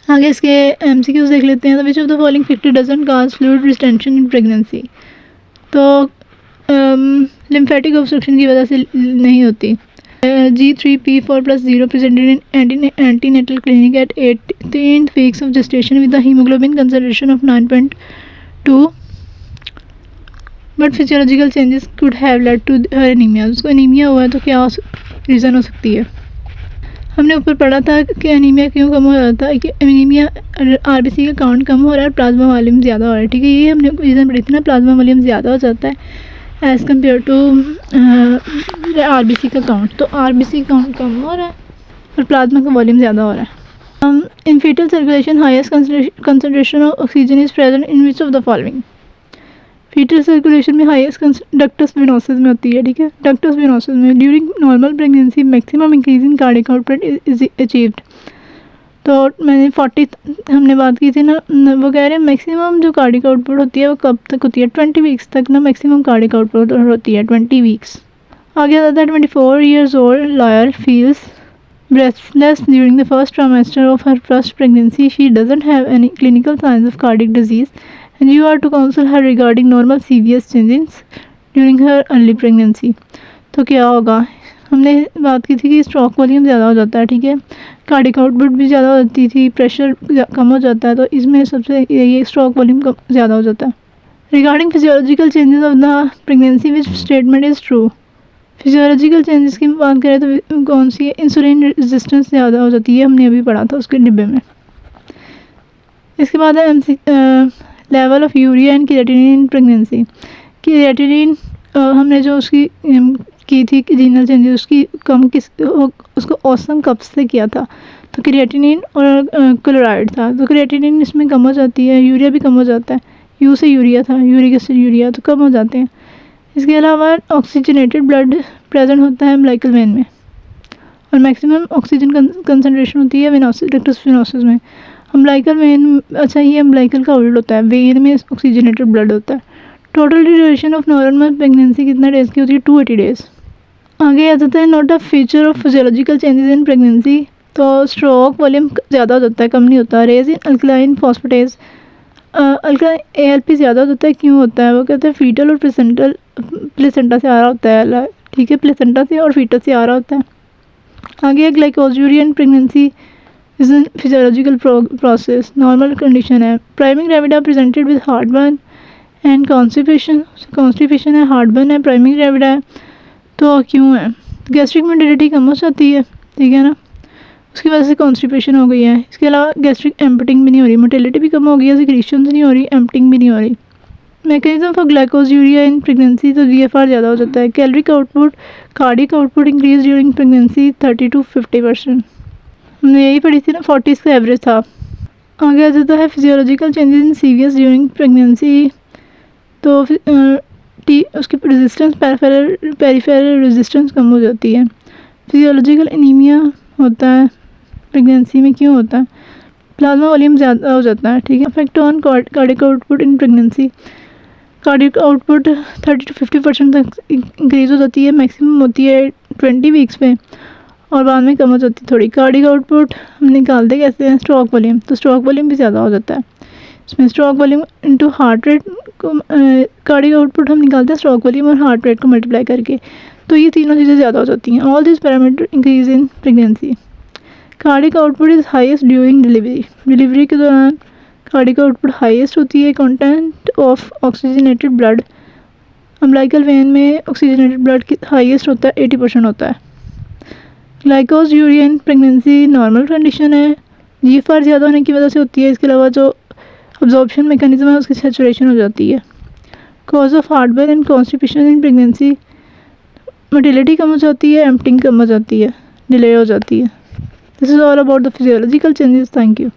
आगे इसके MCQs देख लेते हैं। तो विच of the following factor doesn't cause fluid retention in pregnancy. तो लिम्फेटिक ऑब्स्ट्रक्शन की वजह से नहीं होती। G3P4+0 presented in antenatal clinic at 18th weeks of gestation with a hemoglobin concentration of 9.2, but physiological changes could have led to her anemia। उसको anaemia हुआ है तो क्या रीज़न हो सकती है? हमने ऊपर पढ़ा था कि एनीमिया क्यों कम हो जाता है, कि एनीमिया RBC का काउंट कम हो रहा है, प्लाज्मा वॉल्यूम ज़्यादा हो रहा है। ठीक है, ये हमने रीज़न पढ़ी थी ना, प्लाज्मा वॉल्यूम ज़्यादा हो जाता है एज़ कम्पेयर टू RBC का काउंट। तो RBC काउंट कम हो रहा है और प्लाज्मा का वॉल्यूम ज़्यादा हो रहा है। In foetal circulation highest concentration of oxygen is present in which of the following. Foetal circulation में हाईएस्ट डक्टस वेनोसस में होती है। ठीक है, डक्टस वेनोसस में during normal pregnancy maximum increase in cardiac output is achieved. तो मैंने 40 हमने बात की थी ना, वो कह रहे हैं मैक्सिमम जो कार्डियक आउटपुट होती है वो कब तक होती है? 20 वीक्स तक ना मैक्सिमम कार्डियक आउटपुट होती है, 20 वीक्स। आगे आता है 24 years old lawyer feels breathless during the first trimester of her first pregnancy. She doesn't have any clinical signs of cardiac disease and you are to counsel her regarding normal CVS changes during her early pregnancy। तो क्या होगा? हमने बात की थी कि stroke volume ज़्यादा हो जाता है। ठीक है, कार्डियक आउटपुट भी ज़्यादा होती थी, प्रेशर कम हो जाता है, तो इसमें सबसे ये स्ट्रोक वॉल्यूम ज़्यादा हो जाता है। Regarding physiological changes of the pregnancy which statement is true. Physiological changes की बात करें तो कौन सी है? इंसुलिन रेजिस्टेंस ज़्यादा हो जाती है, हमने अभी पढ़ा था उसके डिब्बे में। इसके बाद है level of urea and creatinine in pregnancy. Creatinine हमने जो उसकी की थी रीनल चेंजेस, उसकी कम उसको औसम कब से किया था? तो क्रिएटिनिन और क्लोराइड था, तो क्रिएटिनिन इसमें कम हो जाती है, यूरिया भी कम हो जाता है। यू से यूरिया था, यूरिक एसिड यूरिया, तो कम हो जाते हैं। इसके अलावा ऑक्सीजनेटेड ब्लड प्रेजेंट होता है अम्बिलिकल वेन में और मैक्सिमम ऑक्सीजन कंसनट्रेशन होती है डक्टस वेनोसस में। अम्बिलिकल वेन, अच्छा ये अम्बिलिकल का उल्ट होता है, वेन में ऑक्सीजनेटेड ब्लड होता है। Total duration of normal pregnancy कितना डेज़ की होती है? 280 डेज़। आगे आ जाता है note a feature of physiological changes in pregnancy. तो स्ट्रोक वॉल्यूम ज़्यादा हो जाता है, कम नहीं होता। Raise in alkaline phosphatase, alkaline ALP ज़्यादा होता है, क्यों होता है? वो कहते हैं फीटल और प्लेसेंटा से आ रहा होता है। ठीक है, प्लेसेंटा से और फीटल से आ रहा होता है। आगे glycosuria in pregnancy is an physiological process, normal condition है। Primary gravida presented with heartburn and constipation है, हार्टबर्न है, प्राइमरी ग्रेविडा है, तो क्यों है? गैस्ट्रिक मोटिलिटी कम हो जाती है, ठीक है ना, उसकी वजह से कॉन्स्टिपेशन हो गई है। इसके अलावा गैस्ट्रिक एम्पटिंग भी नहीं हो रही, मोटिलिटी भी कम हो गई है, सिक्रीशन नहीं हो रही, एम्पटिंग भी नहीं हो रही। मैकेनिज्म फॉर ग्लाइकोजुरिया इन प्रेगनेंसी, तो GFR ज़्यादा हो जाता है। Caloric output, cardiac output increase during pregnancy 30 to 50%। हमने यही पढ़ी थी ना, 40 का एवरेज था। आगे आ जाता है फिजियोलॉजिकल चेंजेस इन CVS ड्यूरिंग प्रेगनेंसी। तो उसकी रेजिस्टेंस पेरिफेरल रेजिस्टेंस कम हो जाती है। फिजियोलॉजिकल एनीमिया होता है प्रेगनेंसी में, क्यों होता है? प्लाज्मा वॉल्यूम ज़्यादा हो जाता है। ठीक है, effect on cardiac output in pregnancy, cardiac output 30 to 50% तक इंक्रीज हो जाती है, मैक्सिमम होती है 20 वीक्स पे और बाद में कम हो जाती है थोड़ी। कार्डियक आउटपुट हम निकालते कैसे हैं? स्ट्रोक वॉल्यूम, तो स्ट्रोक वॉल्यूम भी ज़्यादा हो जाता है इसमें। Stroke volume into heart rate को, कार्डियक आउटपुट हम निकालते हैं स्ट्रोक वॉल्यूम और हार्ट रेट को मल्टीप्लाई करके, तो ये तीनों चीज़ें ज़्यादा हो जाती हैं। All this parameter increase in pregnancy. Cardiac output is highest during delivery, delivery के दौरान कार्डियक आउटपुट हाईएस्ट होती है। Content of oxygenated blood, umbilical when में ऑक्सीजनेटेड ब्लड की हाईएस्ट होता है, 80% होता है। ग्लाइकोजुरिया इन प्रेगनेंसी नॉर्मल कंडीशन है, GFR ज़्यादा होने की वजह से होती है। इसके अलावा जो अब्जॉर्प्शन मैकेनिज्म है उसकी सैचुरेशन हो जाती है। Cause of heartburn and constipation in pregnancy, motility कम हो जाती है, एम्पटिंग कम हो जाती है, डिले हो जाती है। This is all about the physiological changes. Thank you.